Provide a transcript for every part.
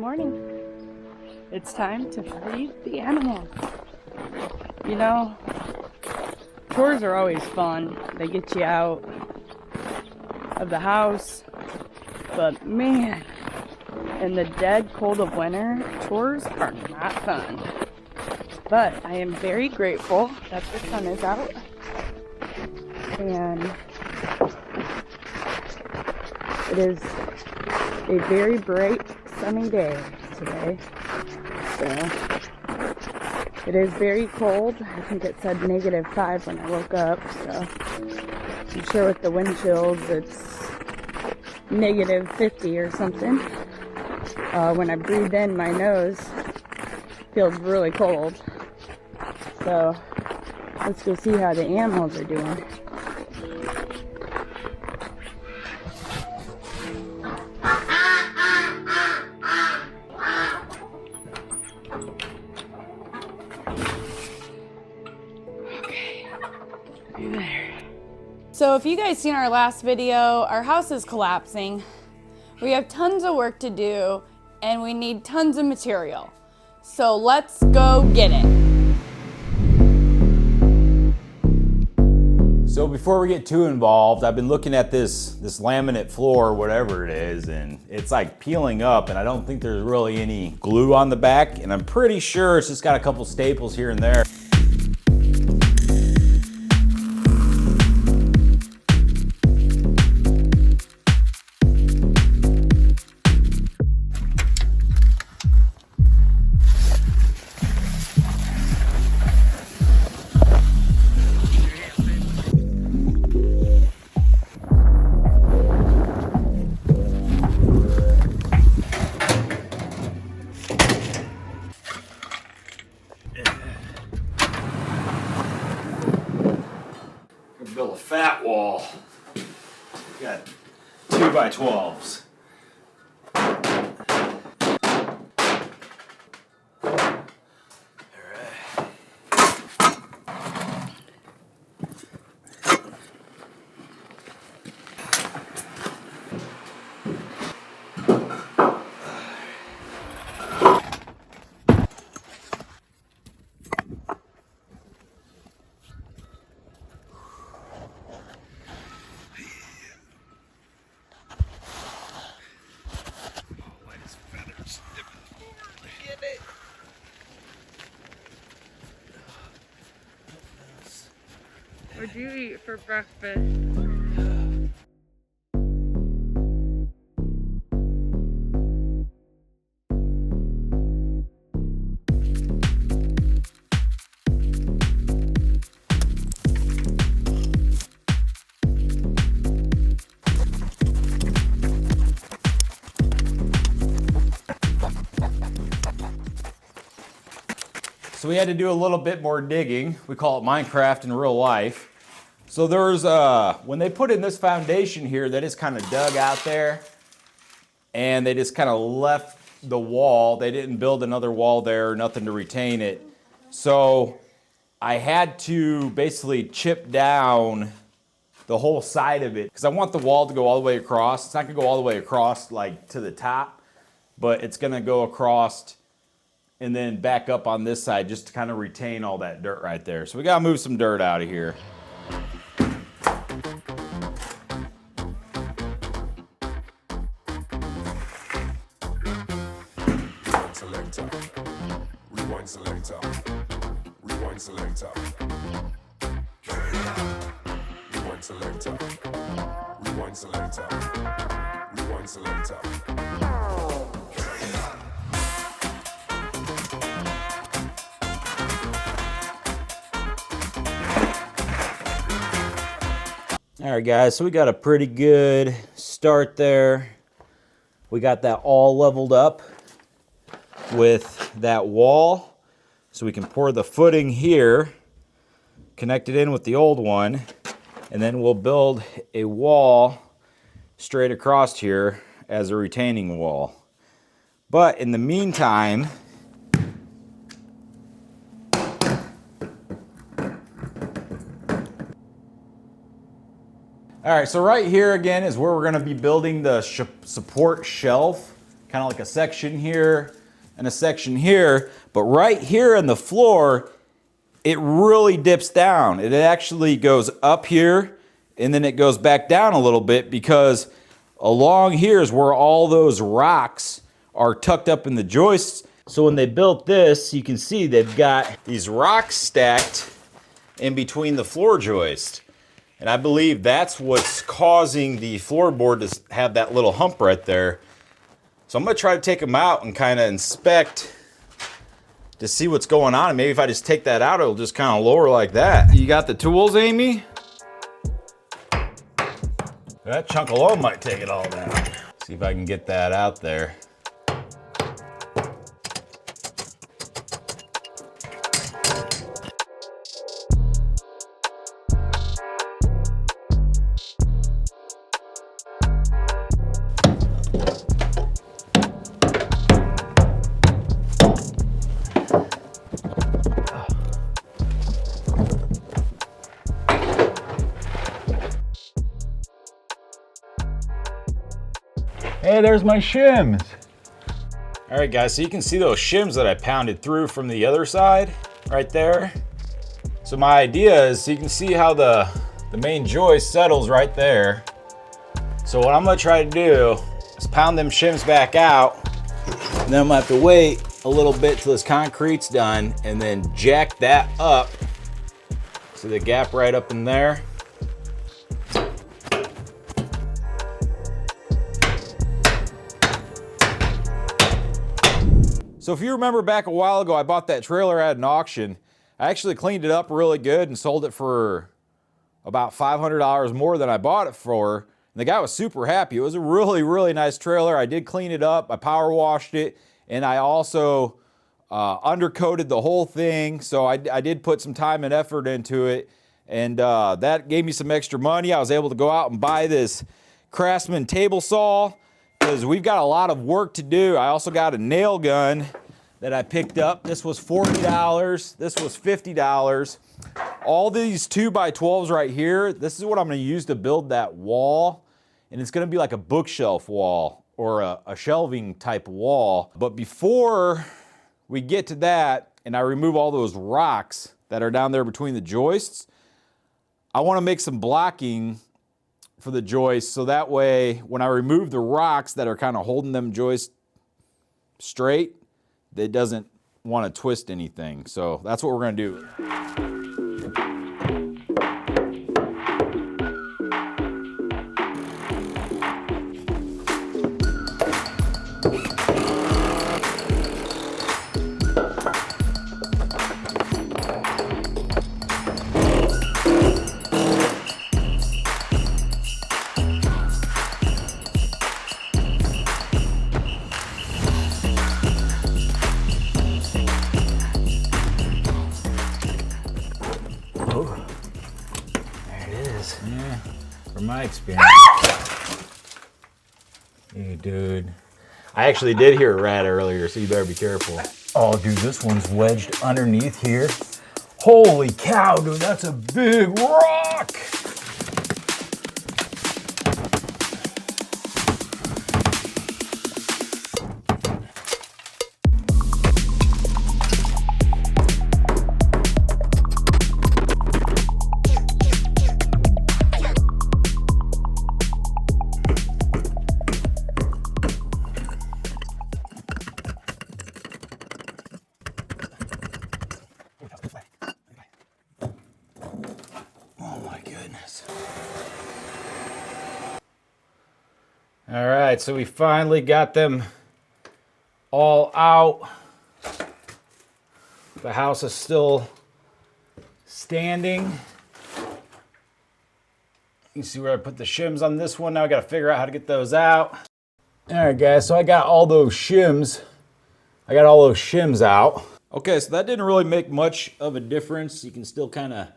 morning. It's time to feed the animals. You know, chores are always fun. They get you out of the house. But man, in the dead cold of winter, chores are not fun. But I am very grateful that the sun is out. And it is a very bright, sunny day today. So it is very cold. I think it said -5 when I woke up. So I'm sure with the wind chills, it's -50 or something. When I breathe in, my nose feels really cold. So let's go see how the animals are doing. So if you guys seen our last video, our house is collapsing. We have tons of work to do and we need tons of material. So let's go get it. So before we get too involved, I've been looking at this laminate floor, whatever it is, and it's like peeling up, and I don't think there's really any glue on the back, and I'm pretty sure it's just got a couple staples here and there. Build a fat wall. Got 2x12s. What'd you eat for breakfast? So we had to do a little bit more digging. We call it Minecraft in real life. So there's, when they put in this foundation here, they just kind of dug out there and they just kind of left the wall. They didn't build another wall there, nothing to retain it. So I had to basically chip down the whole side of it because I want the wall to go all the way across. It's not gonna go all the way across like to the top, but it's gonna go across and then back up on this side just to kind of retain all that dirt right there. So we gotta move some dirt out of here. Selector, rewind selector, rewind selector, rewind selector, rewind selector, rewind selector. All right, guys, so we got a pretty good start there. We got that all leveled up with that wall. So we can pour the footing here, connect it in with the old one, and then we'll build a wall straight across here as a retaining wall. But in the meantime, all right, so right here again is where we're gonna be building the support shelf kind of like a section here and a section here. But right here in the floor, it really dips down. It actually goes up here and then it goes back down a little bit, because along here is where all those rocks are tucked up in the joists. So when they built this, you can see they've got these rocks stacked in between the floor joist. And I believe that's what's causing the floorboard to have that little hump right there. So I'm gonna try to take them out and kind of inspect to see what's going on. And maybe if I just take that out, it'll just kind of lower like that. You got the tools, Amy? That chunk alone might take it all down. See if I can get that out there. Hey, there's my shims. All right, guys, so you can see those shims that I pounded through from the other side right there. So my idea is, so you can see how the main joist settles right there. So what I'm gonna try to do is pound them shims back out, and then I'm gonna have to wait a little bit till this concrete's done, and then jack that up. See the gap right up in there? So if you remember back a while ago, I bought that trailer at an auction. I actually cleaned it up really good and sold it for about $500 more than I bought it for. And the guy was super happy. It was a really, really nice trailer. I did clean it up. I power washed it, and I also undercoated the whole thing. So I did put some time and effort into it, and that gave me some extra money. I was able to go out and buy this Craftsman table saw, because we've got a lot of work to do. I also got a nail gun that I picked up. This was $40, this was $50. All these 2x12s right here, this is what I'm gonna use to build that wall. And it's gonna be like a bookshelf wall or a shelving type wall. But before we get to that, and I remove all those rocks that are down there between the joists, I wanna make some blocking for the joists, so that way when I remove the rocks that are kind of holding them joists straight, it doesn't want to twist anything. So that's what we're going to do. Yeah, from my experience. Hey, dude. I actually did hear a rat earlier, so you better be careful. Oh, dude, this one's wedged underneath here. Holy cow, dude, that's a big rock. All right, so we finally got them all out. The house is still standing. You see where I put the shims on this one. Now I got to figure out how to get those out. All right, guys, so I got all those shims. Out. Okay, so that didn't really make much of a difference. You can still kind of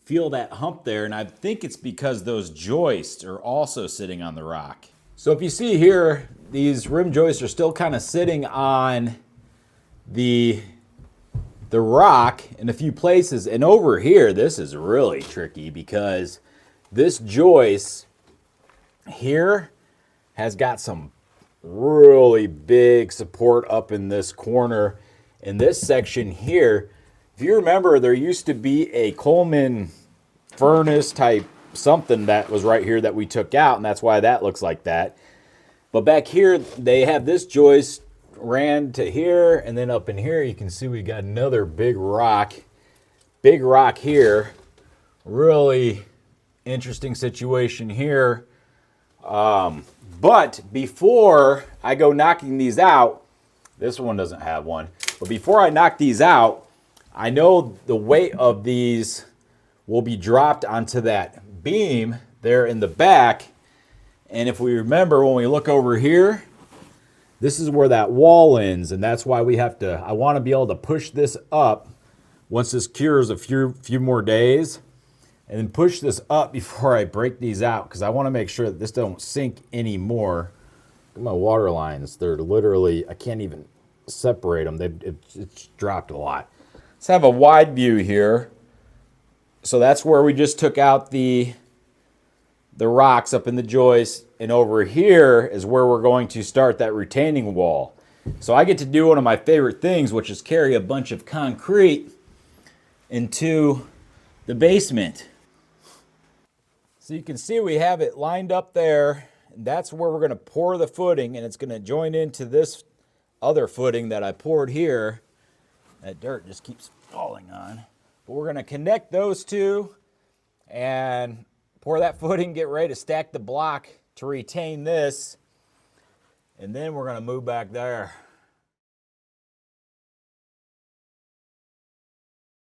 feel that hump there, and I think it's because those joists are also sitting on the rock. So if you see here, these rim joists are still kind of sitting on the rock in a few places. And over here, this is really tricky because this joist here has got some really big support up in this corner. In this section here, if you remember, there used to be a Coleman furnace type something that was right here that we took out, and that's why that looks like that. But back here, they have this joist ran to here, and then up in here, you can see we got another big rock. Big rock here. Really interesting situation here. But before I go knocking these out, this one doesn't have one, but before I knock these out, I know the weight of these will be dropped onto that beam there in the back. And if we remember, when we look over here, this is where that wall ends, and that's why we have to, I want to be able to push this up once this cures a few more days, and then push this up before I break these out, because I want to make sure that this don't sink anymore. Look at my water lines. They're literally, I can't even separate them. It's dropped a lot. Let's have a wide view here. So that's where we just took out the rocks up in the joist, and over here is where we're going to start that retaining wall. So I get to do one of my favorite things, which is carry a bunch of concrete into the basement. So you can see we have it lined up there, and that's where we're going to pour the footing, and it's going to join into this other footing that I poured here. That dirt just keeps falling on. But we're going to connect those two and pour that footing, get ready to stack the block to retain this, and then we're going to move back there.